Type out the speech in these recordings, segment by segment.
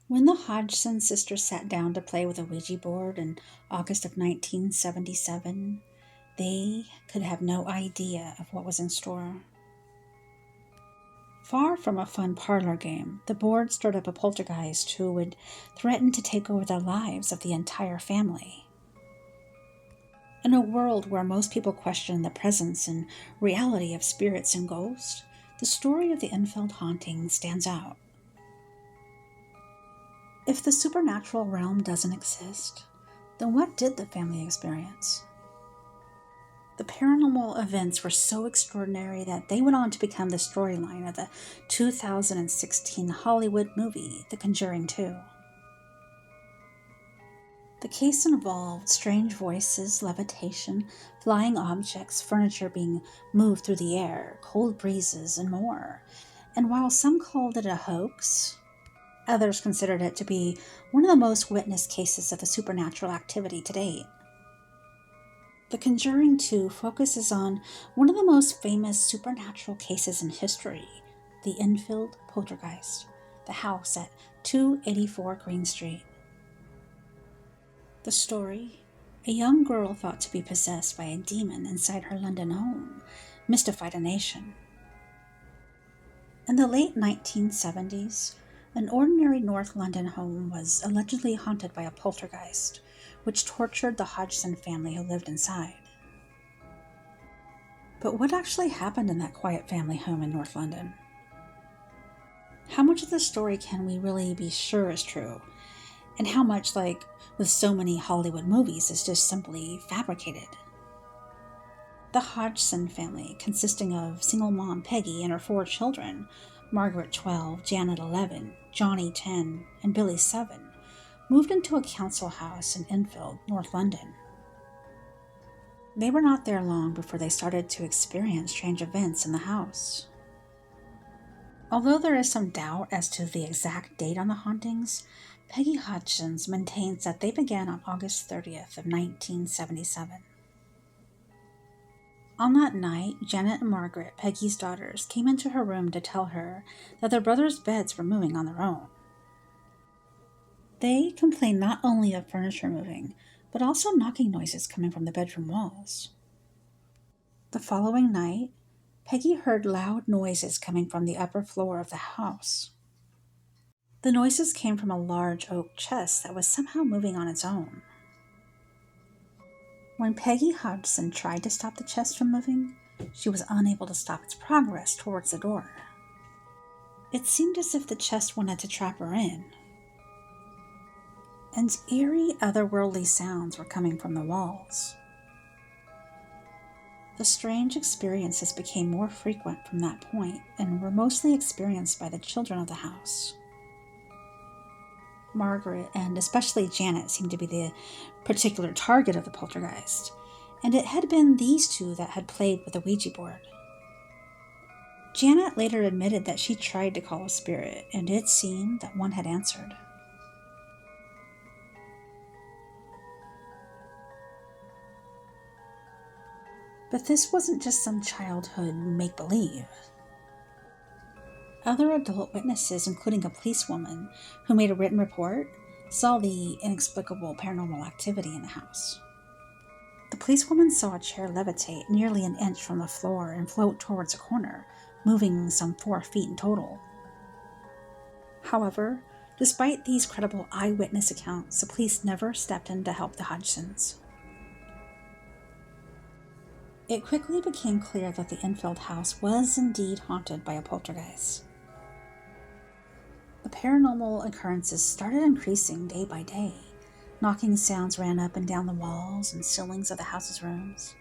When the Hodgson sisters sat down to play with a Ouija board in August of 1977, they could have no idea of what was in store. Far from a fun parlor game, the board stirred up a poltergeist who would threaten to take over the lives of the entire family. In a world where most people question the presence and reality of spirits and ghosts, the story of the Enfield Hauntings stands out. If the supernatural realm doesn't exist, then what did the family experience? The paranormal events were so extraordinary that they went on to become the storyline of the 2016 Hollywood movie, The Conjuring 2. The case involved strange voices, levitation, flying objects, furniture being moved through the air, cold breezes, and more. And while some called it a hoax, others considered it to be one of the most witnessed cases of the supernatural activity to date. The Conjuring 2 focuses on one of the most famous supernatural cases in history, the Enfield poltergeist, the house at 284 Green Street. The story: a young girl thought to be possessed by a demon inside her London home mystified a nation. In the late 1970s, an ordinary North London home was allegedly haunted by a poltergeist, which tortured the Hodgson family who lived inside. But what actually happened in that quiet family home in North London? How much of the story can we really be sure is true? And how much, like with so many Hollywood movies, is just simply fabricated? The Hodgson family, consisting of single mom Peggy and her 4 children, Margaret 12, Janet 11, Johnny 10, and Billy 7, moved into a council house in Enfield, North London. They were not there long before they started to experience strange events in the house. Although there is some doubt as to the exact date on the hauntings, Peggy Hodgson maintains that they began on August 30th of 1977. On that night, Janet and Margaret, Peggy's daughters, came into her room to tell her that their brothers' beds were moving on their own. They complained not only of furniture moving, but also knocking noises coming from the bedroom walls. The following night, Peggy heard loud noises coming from the upper floor of the house. The noises came from a large oak chest that was somehow moving on its own. When Peggy Hodgson tried to stop the chest from moving, she was unable to stop its progress towards the door. It seemed as if the chest wanted to trap her in. And eerie, otherworldly sounds were coming from the walls. The strange experiences became more frequent from that point and were mostly experienced by the children of the house. Margaret and especially Janet seemed to be the particular target of the poltergeist, and it had been these two that had played with the Ouija board. Janet later admitted that she tried to call a spirit, and it seemed that one had answered. But this wasn't just some childhood make-believe. Other adult witnesses, including a policewoman who made a written report, saw the inexplicable paranormal activity in the house. The policewoman saw a chair levitate nearly an inch from the floor and float towards a corner, moving some 4 feet in total. However, despite these credible eyewitness accounts, the police never stepped in to help the Hodgsons. It quickly became clear that the Enfield house was indeed haunted by a poltergeist. The paranormal occurrences started increasing day by day. Knocking sounds ran up and down the walls and ceilings of the house's rooms.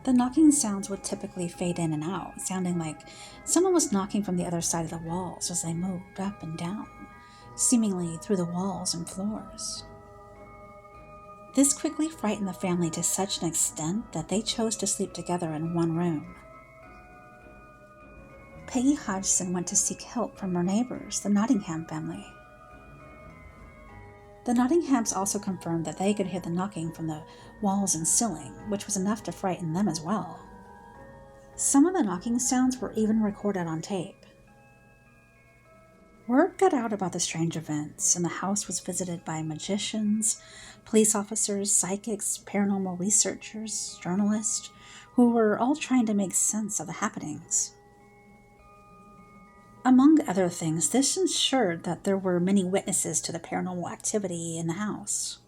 The knocking sounds would typically fade in and out, sounding like someone was knocking from the other side of the walls as they moved up and down, seemingly through the walls and floors. This quickly frightened the family to such an extent that they chose to sleep together in one room. Peggy Hodgson went to seek help from her neighbors, the Nottingham family. The Nottinghams also confirmed that they could hear the knocking from the walls and ceiling, which was enough to frighten them as well. Some of the knocking sounds were even recorded on tape. Word got out about the strange events, and the house was visited by magicians, police officers, psychics, paranormal researchers, journalists, who were all trying to make sense of the happenings. Among other things, this ensured that there were many witnesses to the paranormal activity in the house.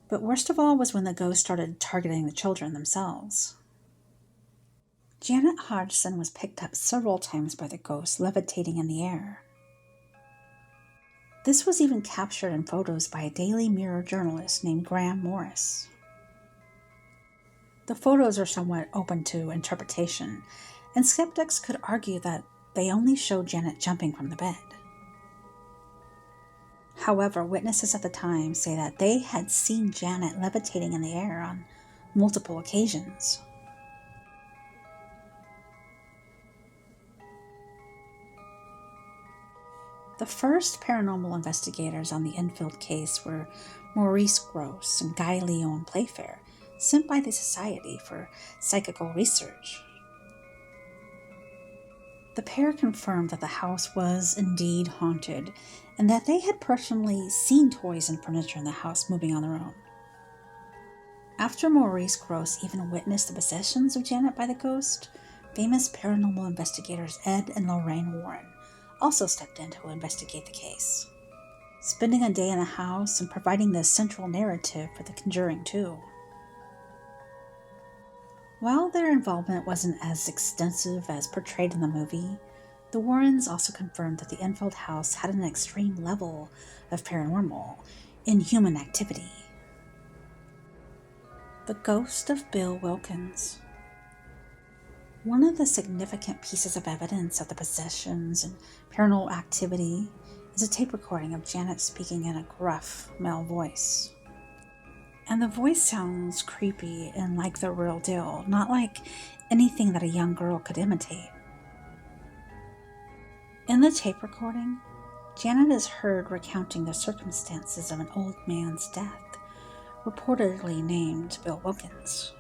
But worst of all was when the ghost started targeting the children themselves. Janet Hodgson was picked up several times by the ghost levitating in the air. This was even captured in photos by a Daily Mirror journalist named Graham Morris. The photos are somewhat open to interpretation, and skeptics could argue that they only showed Janet jumping from the bed. However, witnesses at the time say that they had seen Janet levitating in the air on multiple occasions. The first paranormal investigators on the Enfield case were Maurice Grosse and Guy Leon Playfair, sent by the Society for Psychical Research. The pair confirmed that the house was indeed haunted, and that they had personally seen toys and furniture in the house moving on their own. After Maurice Grosse even witnessed the possessions of Janet by the ghost, famous paranormal investigators Ed and Lorraine Warren also stepped in to investigate the case, spending a day in the house and providing the central narrative for the Conjuring 2. While their involvement wasn't as extensive as portrayed in the movie, the Warrens also confirmed that the Enfield house had an extreme level of paranormal, inhuman activity. The ghost of Bill Wilkins. One of the significant pieces of evidence of the possessions and paranormal activity is a tape recording of Janet speaking in a gruff male voice. And the voice sounds creepy and like the real deal, not like anything that a young girl could imitate. In the tape recording, Janet is heard recounting the circumstances of an old man's death, reportedly named Bill Wilkins.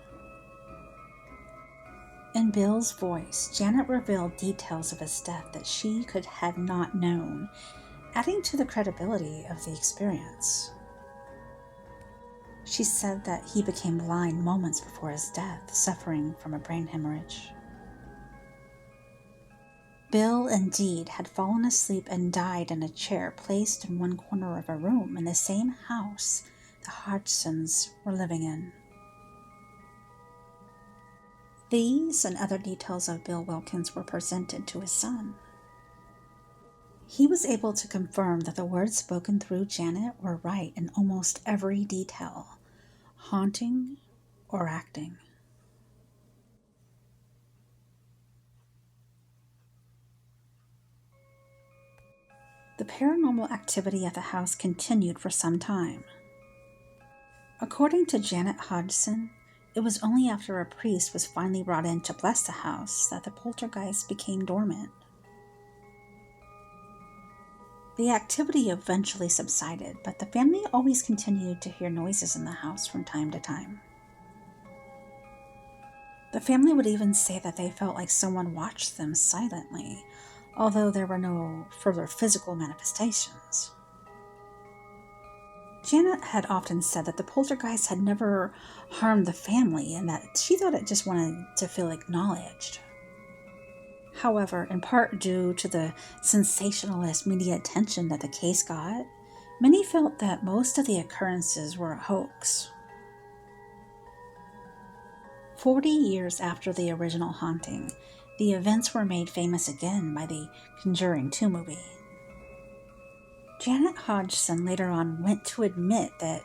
In Bill's voice, Janet revealed details of his death that she could have not known, adding to the credibility of the experience. She said that he became blind moments before his death, suffering from a brain hemorrhage. Bill indeed had fallen asleep and died in a chair placed in one corner of a room in the same house the Hodgsons were living in. These and other details of Bill Wilkins were presented to his son. He was able to confirm that the words spoken through Janet were right in almost every detail, haunting or acting. The paranormal activity at the house continued for some time. According to Janet Hodgson, it was only after a priest was finally brought in to bless the house that the poltergeist became dormant. The activity eventually subsided, but the family always continued to hear noises in the house from time to time. The family would even say that they felt like someone watched them silently, although there were no further physical manifestations. Janet had often said that the poltergeist had never harmed the family and that she thought it just wanted to feel acknowledged. However, in part due to the sensationalist media attention that the case got, many felt that most of the occurrences were a hoax. 40 years after the original haunting, the events were made famous again by the Conjuring 2 movie. Janet Hodgson later on went to admit that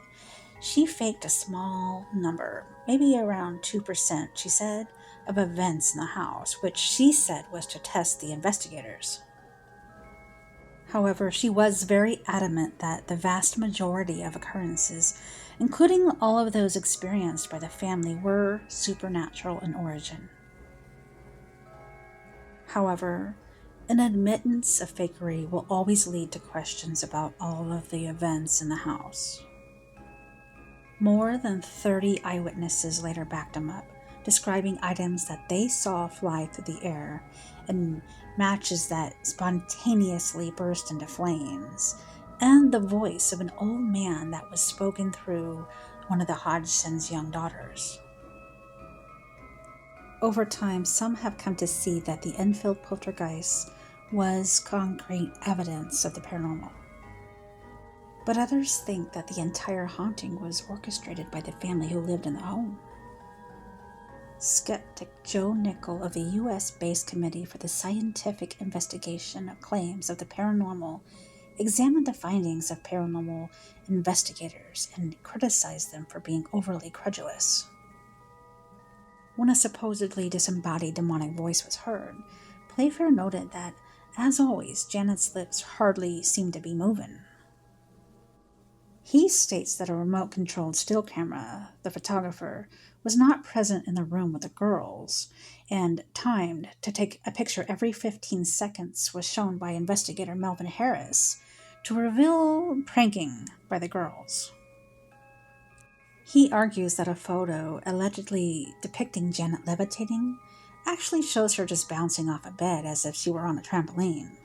she faked a small number, maybe around 2%, she said, of events in the house, which she said was to test the investigators. However, she was very adamant that the vast majority of occurrences, including all of those experienced by the family, were supernatural in origin. However, an admittance of fakery will always lead to questions about all of the events in the house. More than 30 eyewitnesses later backed him up, describing items that they saw fly through the air and matches that spontaneously burst into flames, and the voice of an old man that was spoken through one of the Hodgson's young daughters. Over time, some have come to see that the Enfield poltergeist was concrete evidence of the paranormal. But others think that the entire haunting was orchestrated by the family who lived in the home. Skeptic Joe Nickell of the U.S.-based Committee for the Scientific Investigation of Claims of the Paranormal examined the findings of paranormal investigators and criticized them for being overly credulous. When a supposedly disembodied demonic voice was heard, Playfair noted that, as always, Janet's lips hardly seemed to be moving. He states that a remote-controlled still camera, the photographer, was not present in the room with the girls, and timed to take a picture every 15 seconds was shown by investigator Melvin Harris to reveal pranking by the girls. He argues that a photo allegedly depicting Janet levitating actually shows her just bouncing off a bed as if she were on a trampoline.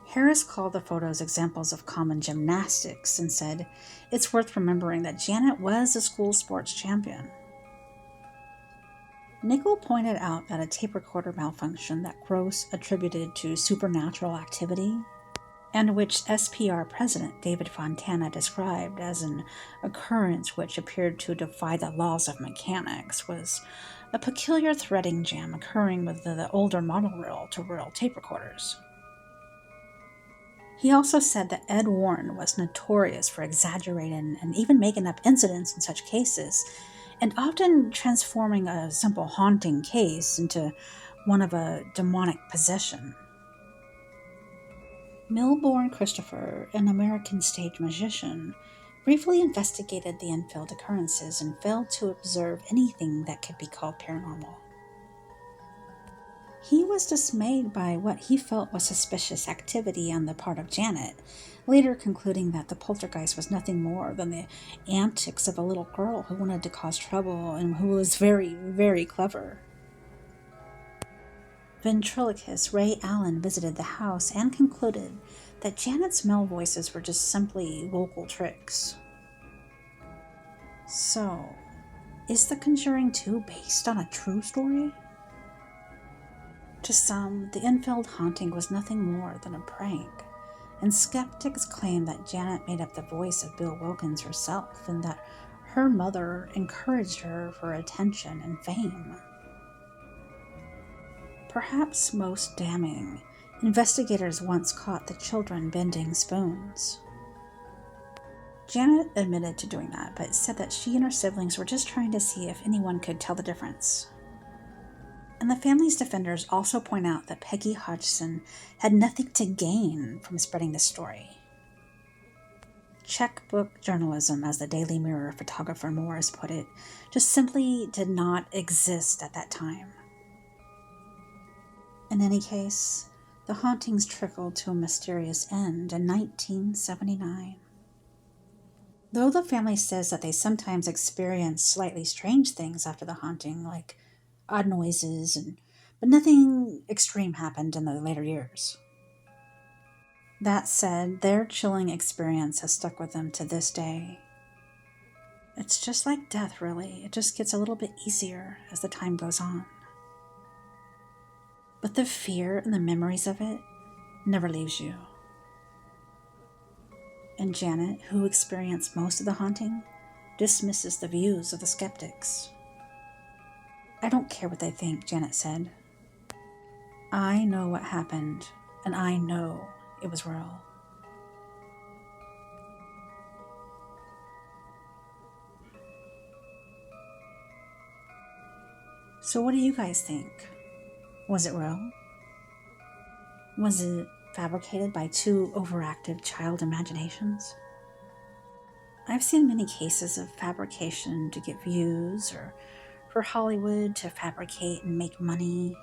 Harris called the photos examples of common gymnastics and said, "It's worth remembering that Janet was a school sports champion." Nickell pointed out that a tape recorder malfunction that Gross attributed to supernatural activity, and which SPR President David Fontana described as an occurrence which appeared to defy the laws of mechanics, was a peculiar threading jam occurring with the older model reel-to-reel tape recorders. He also said that Ed Warren was notorious for exaggerating and even making up incidents in such cases, and often transforming a simple haunting case into one of a demonic possession. Milbourne Christopher, an American stage magician, briefly investigated the Enfield occurrences and failed to observe anything that could be called paranormal. He was dismayed by what he felt was suspicious activity on the part of Janet, later concluding that the poltergeist was nothing more than the antics of a little girl who wanted to cause trouble and who was very, very clever. Ventriloquist Ray Allen visited the house and concluded that Janet's male voices were just simply vocal tricks. So, is The Conjuring 2 based on a true story? To some, the Enfield haunting was nothing more than a prank, and skeptics claim that Janet made up the voice of Bill Wilkins herself and that her mother encouraged her for attention and fame. Perhaps most damning, investigators once caught the children bending spoons. Janet admitted to doing that, but said that she and her siblings were just trying to see if anyone could tell the difference. And the family's defenders also point out that Peggy Hodgson had nothing to gain from spreading the story. Checkbook journalism, as the Daily Mirror photographer Morris put it, just simply did not exist at that time. In any case, the hauntings trickled to a mysterious end in 1979. Though the family says that they sometimes experience slightly strange things after the haunting, like odd noises, but nothing extreme happened in the later years. That said, their chilling experience has stuck with them to this day. It's just like death, really. It just gets a little bit easier as the time goes on. But the fear and the memories of it never leaves you. And Janet, who experienced most of the haunting, dismisses the views of the skeptics. "I don't care what they think," Janet said. "I know what happened, and I know it was real." So what do you guys think? Was it real? Was it fabricated by two overactive child imaginations? I've seen many cases of fabrication to get views, or for Hollywood to fabricate and make money.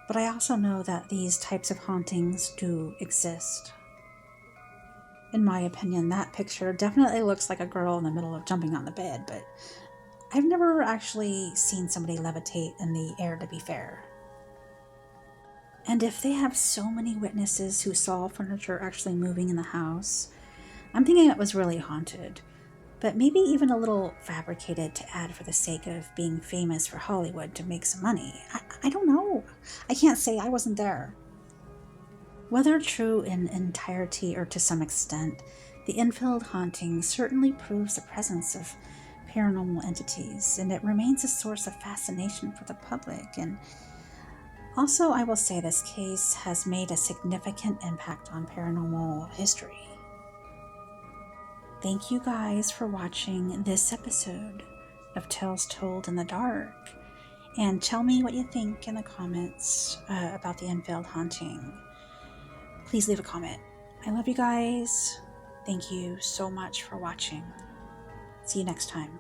But I also know that these types of hauntings do exist. In my opinion, that picture definitely looks like a girl in the middle of jumping on the bed, but I've never actually seen somebody levitate in the air, to be fair. And if they have so many witnesses who saw furniture actually moving in the house, I'm thinking it was really haunted, but maybe even a little fabricated to add for the sake of being famous for Hollywood to make some money. I don't know. I can't say, I wasn't there. Whether true in entirety or to some extent, the Enfield haunting certainly proves the presence of paranormal entities, and it remains a source of fascination for the public. And also, I will say this case has made a significant impact on paranormal history. Thank you guys for watching this episode of Tales Told in the Dark. And tell me what you think in the comments about the Enfield haunting. Please leave a comment. I love you guys. Thank you so much for watching. See you next time.